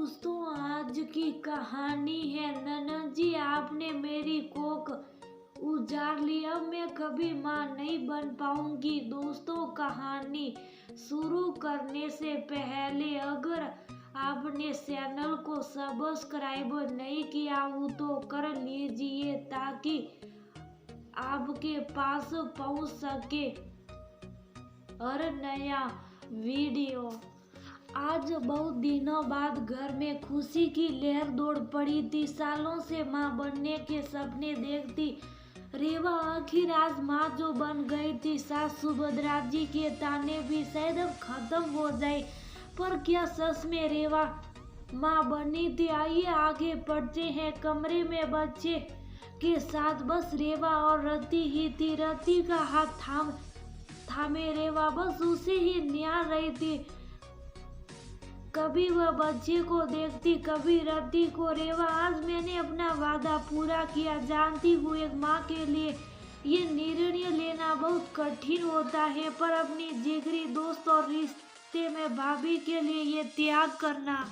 दोस्तों, आज की कहानी है ननद जी आपने मेरी कोख उजाड़ ली, अब मैं कभी माँ नहीं बन पाऊंगी। दोस्तों, कहानी शुरू करने से पहले अगर आपने चैनल को सब्सक्राइब नहीं किया हो तो कर लीजिए ताकि आपके पास पहुंच सके हर नया वीडियो। आज बहुत दिनों बाद घर में खुशी की लहर दौड़ पड़ी थी। सालों से माँ बनने के सपने देखती रेवा आखिर आज माँ जो बन गई थी। सास सुभद्रा जी के ताने भी शायद अब खत्म हो जाए, पर क्या सच में रेवा माँ बनी थी? आइए आगे बढ़ते हैं। कमरे में बच्चे के साथ बस रेवा और रति ही थी। रति का हाथ थामे रेवा बस उसे ही निहार रही थी। कभी वह बच्चे को देखती, कभी रति को। रेवा, आज मैंने अपना वादा पूरा किया। जानती हूँ एक माँ के लिए ये निर्णय लेना बहुत कठिन होता है, पर अपनी जिगरी दोस्त और रिश्ते में भाभी के लिए ये त्याग करना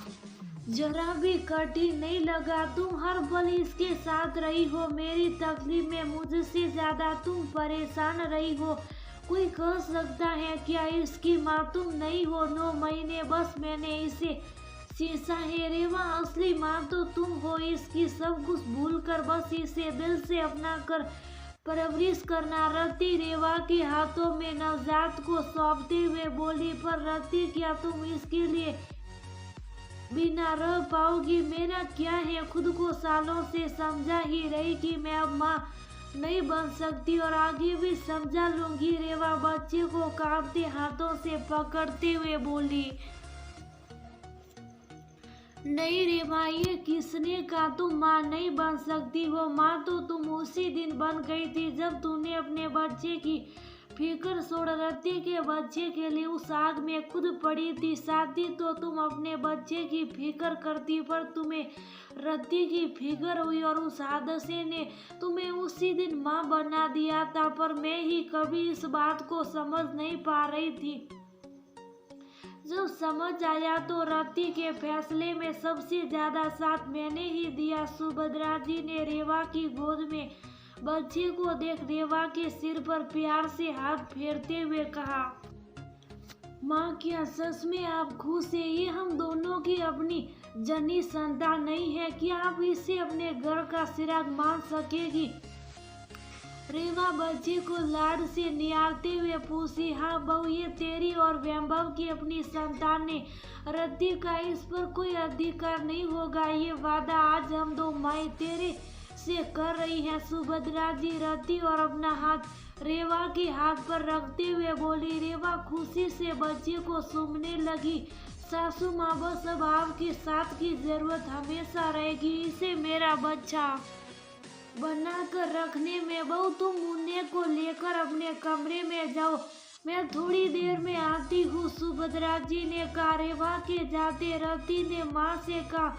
जरा भी कठिन नहीं लगा। तुम हर पल इसके साथ रही हो। मेरी तकलीफ में मुझसे ज्यादा तुम परेशान रही हो। कोई कह सकता है क्या इसकी माँ तुम नहीं हो? 9 महीने बस मैंने इसे सीसा है। रेवा, असली माँ तो तुम हो। इसकी सब कुछ भूल कर बस इसे दिल से अपना कर परवरिश करना। रति रेवा के हाथों में नवजात को सौंपते हुए बोली, पर रति क्या तुम इसके लिए बिना रह पाओगी? मेरा क्या है, खुद को सालों से समझा ही रही कि मैं अब माँ नहीं बन सकती और आगे भी समझा लूंगी। रेवा बच्चे को कांपते हाथों से पकड़ते हुए बोली, नहीं रेवा, ये किसने कहा तुम माँ नहीं बन सकती हो? माँ तो तुम उसी दिन बन गई थी जब तूने अपने बच्चे की फिक्र छोड़ रति के बच्चे के लिए उस आग में खुद पड़ी थी। साथी तो तुम अपने बच्चे की फिक्र करती, पर तुम्हें रति की फिक्र हुई और उस हादसे ने तुम्हें उसी दिन माँ बना दिया था। पर मैं ही कभी इस बात को समझ नहीं पा रही थी। जब समझ आया तो रति के फैसले में सबसे ज्यादा साथ मैंने ही दिया। सुभद्रा जी ने रेवा की गोद में बच्चे को देख रेवा के सिर पर प्यार से हाथ फेरते हुए कहा, माँ, क्या सच में आप खुश हैं? ये हम दोनों की अपनी जनी संतान नहीं है? क्या आप इसे अपने घर का चिराग मान सकेगी? रेवा बच्चे को लाड से निहारते हुए पूछी, हाँ बहू, ये तेरी और वैभव की अपनी संतान है। रति का इस पर कोई अधिकार नहीं होगा। ये वादा आज हम दो माएं तेरे से कर रही हैं। सुभद्रा जी रति और अपना हाथ रेवा के हाथ पर रखते हुए बोली। रेवा खुशी से बच्चे को चूमने लगी। सासू माँ, बस अब आपके साथ की जरूरत हमेशा रहेगी। इसे मेरा बच्चा बना कर रखने में। बहू, तुम मुन्ने को लेकर अपने कमरे में जाओ, मैं थोड़ी देर में आती हूँ। सुभद्रा जी ने कहा। रेवा के जाते रति ने माँ से कहा,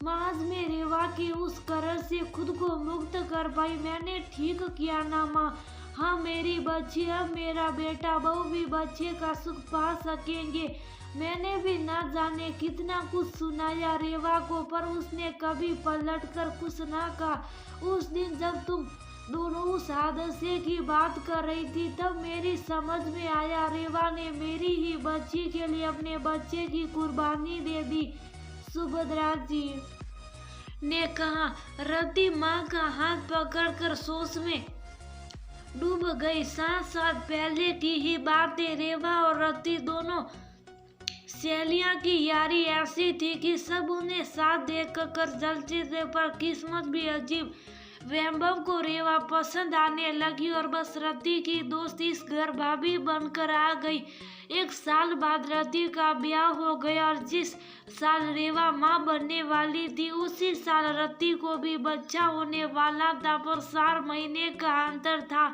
माँ, आज मैं रेवा के उस करज से खुद को मुक्त कर पाई। मैंने ठीक किया ना माँ? हाँ मेरी बच्ची, अब मेरा बेटा बहू भी बच्चे का सुख पा सकेंगे। मैंने भी ना जाने कितना कुछ सुनाया रेवा को, पर उसने कभी पलट कर कुछ ना कहा। उस दिन जब तुम दोनों उस हादसे की बात कर रही थी तब मेरी समझ में आया रेवा ने मेरी ही बच्ची के लिए अपने बच्चे की कुर्बानी दे दी। सुभद्रा जी ने कहा। रति माँ का हाथ पकड़कर सोच में डूब गई। साथ साथ पहले की ही बातें। रेवा और रति दोनों सहेलियां की यारी ऐसी थी कि सब उन्हें साथ देख कर जलते थे, पर किस्मत भी अजीब। वैभव को रेवा पसंद आने लगी और बस रति की दोस्त इस घर भाभी बनकर आ गई। 1 साल बाद रति का ब्याह हो गया और जिस साल रेवा माँ बनने वाली थी उसी साल रति को भी बच्चा होने वाला था, पर 4 महीने का अंतर था।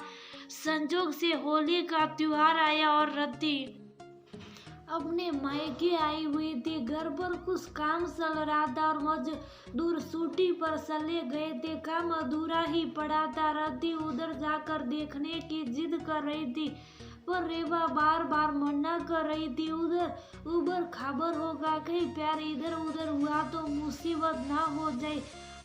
संजोग से होली का त्योहार आया और रति अपने मायके आई हुई थी। घर पर कुछ काम चल रहा था और मजदूर छुट्टी पर चले गए थे। काम अधूरा ही पड़ा था। रति उधर जाकर देखने की जिद कर रही थी। पर रेवा बार बार मना कर रही थी। उधर उबर खाबर होगा, कहीं प्यार इधर उधर हुआ तो मुसीबत ना हो जाए।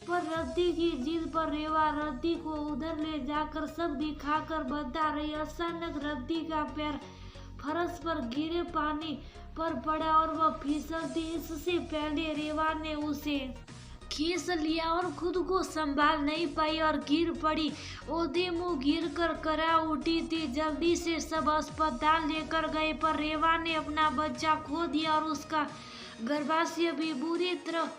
पर रद्दी की जिद पर रेवा रद्दी को उधर ले जाकर सब दिखाकर बता रही। अचानक रद्दी का पैर फर्श पर गिरे पानी पर पड़ा और वह फिसलती। इससे पहले रेवा ने उसे खींच लिया और खुद को संभाल नहीं पाई और गिर पड़ी। ओधे मुंह गिर कर करा उठी थी। जल्दी से सब अस्पताल लेकर गए, पर रेवा ने अपना बच्चा खो दिया और उसका गर्भाशय भी बुरी तरह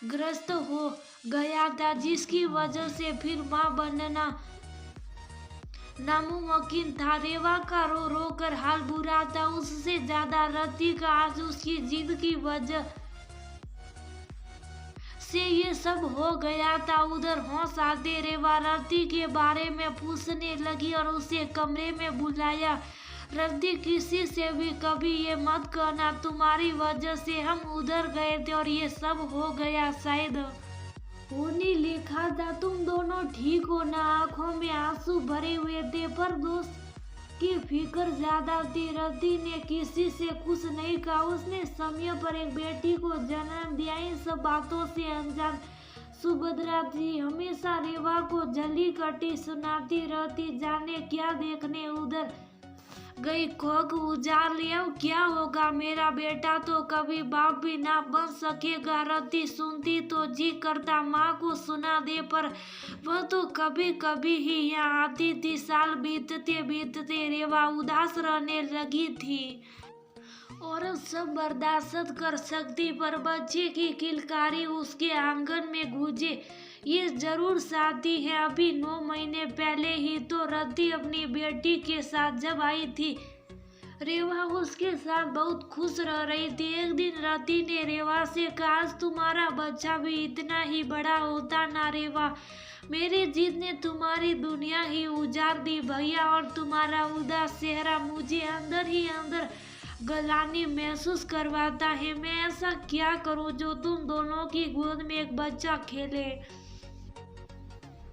ग्रस्त हो गया था, जिसकी वजह से फिर मां बनना नामुमकिन था। रेवा का रो रो कर हाल बुरा था, उससे ज्यादा रति का। आज उसकी जिद की वजह से ये सब हो गया था। उधर होश आते रेवा रति के बारे में पूछने लगी और उसे कमरे में बुलाया। रद्दी, किसी से भी कभी ये मत कहना, तुम्हारी वजह से हम उधर गए थे और ये सब हो गया। शायद होने लिखा था। तुम दोनों ठीक हो ना? आंखों में आंसू भरे हुए थे, पर दोस्त की फिक्र ज्यादा थी। रद्दी ने किसी से कुछ नहीं कहा। उसने समय पर एक बेटी को जन्म दिया। इन सब बातों से अनजान सुभद्रा थी हमेशा रेवा को जली कटी सुनाती रहती। जाने क्या देखने उधर गई, खोक उजाड़ लिया। क्या होगा, मेरा बेटा तो कभी बाप भी ना बन सकेगा। रति सुनती तो जी करता माँ को सुना दे, पर वह तो कभी कभी ही यहाँ आती थी। साल बीतते बीतते रेवा उदास रहने लगी थी। औरत सब बर्दाश्त कर सकती, पर बच्चे की किलकारी उसके आंगन में गूंजे ये जरूर शादी है। अभी 9 महीने पहले ही तो रति अपनी बेटी के साथ जब आई थी, रेवा उसके साथ बहुत खुश रह रही थी। एक दिन रति ने रेवा से कहा, आज तुम्हारा बच्चा भी इतना ही बड़ा होता ना रेवा। मेरी जिद ने तुम्हारी दुनिया ही उजाड़ दी भैया, और तुम्हारा उदास चेहरा मुझे अंदर ही अंदर गलानी महसूस करवाता है। मैं ऐसा क्या करूं जो तुम दोनों की गोद में एक बच्चा खेले?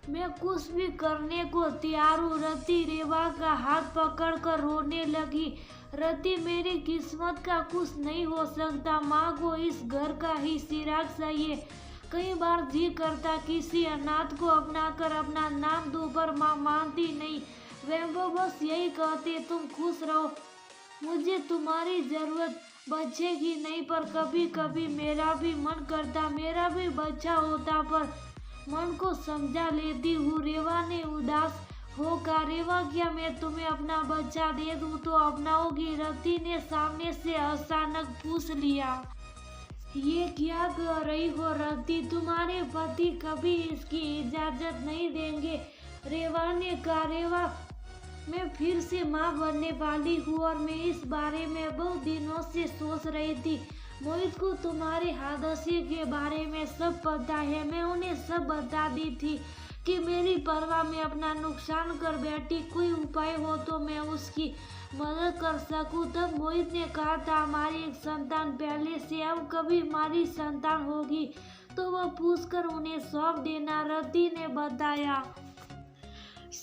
मैं कुछ भी करने को तैयार हूँ। रति रेवा का हाथ पकड़कर रोने लगी। रति, मेरी किस्मत का कुछ नहीं हो सकता। माँ को इस घर का ही चिराग चाहिए। कई बार जी करता किसी अनाथ को अपना कर अपना नाम दूं, पर माँ मानती नहीं। वे बस यही कहते, तुम खुश रहो, मुझे तुम्हारी जरूरत बच्चे की नहीं। पर कभी कभी मेरा भी मन करता मेरा भी बच्चा होता, पर मन को समझा लेती हूँ। रेवा ने उदास होकर, रेवा, क्या मैं तुम्हें अपना बच्चा दे दूँ तो अपनाओगी? रति ने सामने से अचानक पूछ लिया। ये क्या कह रही हो रति? तुम्हारे पति कभी इसकी इजाजत नहीं देंगे। रेवा ने कहा, रेवा, मैं फिर से माँ बनने वाली हूँ और मैं इस बारे में बहुत दिनों से सोच रही थी। मोहित को तुम्हारे हादसे के बारे में सब पता है। मैं उन्हें सब बता दी थी कि मेरी परवाह में अपना नुकसान कर बैठी। कोई उपाय हो तो मैं उसकी मदद कर सकूं। तब मोहित ने कहा था, हमारी एक संतान पहले से, अब कभी हमारी संतान होगी तो वह पूछकर उन्हें सौंप देना, रति ने बताया।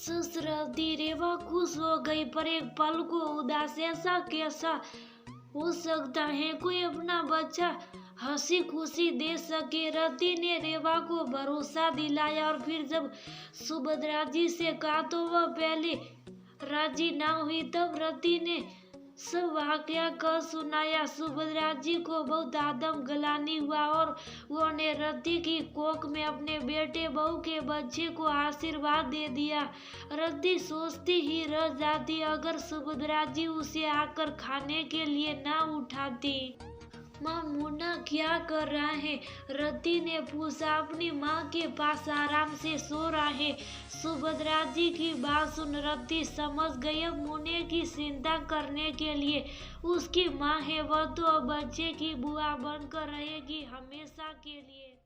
रति, रेवा खुश हो गई, पर एक पल को उदास। ऐसा कैसा हो सकता है कोई अपना बच्चा हंसी खुशी दे सके? रति ने रेवा को भरोसा दिलाया और फिर जब सुभद्रा जी से कहा तो वह पहले राजी ना हुई। तब रति ने सब वाकया कह सुनाया। सुभद्रा जी को बहुत आदम गलानी हुआ और उन्होंने रति की कोख में अपने बेटे बहू के बच्चे को आशीर्वाद दे दिया। रति सोचती ही रह जाती, अगर सुभद्रा जी उसे आकर खाने के लिए ना उठाती। माँ, मुन्ना क्या कर रहा है? रति ने पूछा। अपनी माँ के पास आराम से सो रहा है। सुभद्रा जी की बात सुन रति समझ गई, अब मुन्ने की चिंता करने के लिए उसकी माँ है। वह तो अब बच्चे की बुआ बनकर रहेगी हमेशा के लिए।